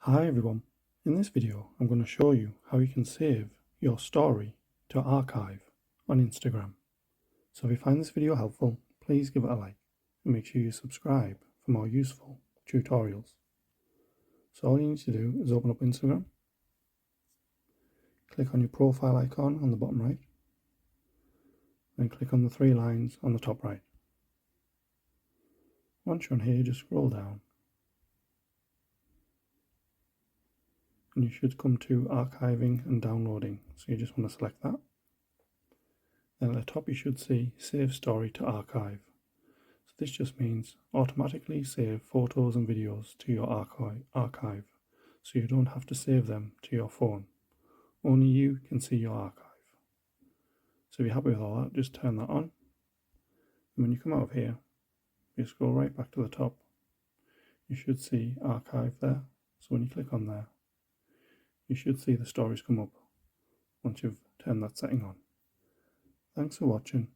Hi everyone, in this video I'm going to show you how you can save your story to archive on Instagram. So if you find this video helpful, please give it a like and make sure you subscribe for more useful tutorials. So all you need to do is open up Instagram, click on your profile icon on the bottom right, then click on the three lines on the top right. Once you're on here, just scroll down and you should come to archiving and downloading, so you just want to select that. Then at the top you should see save story to archive. So this just means automatically save photos and videos to your archive, so you don't have to save them to your phone. Only you can see your archive. So if you're happy with all that, just turn that on. And when you come out of here, you scroll right back to the top. You should see archive there. So when you click on there, you should see the stories come up once you've turned that setting on. Thanks for watching.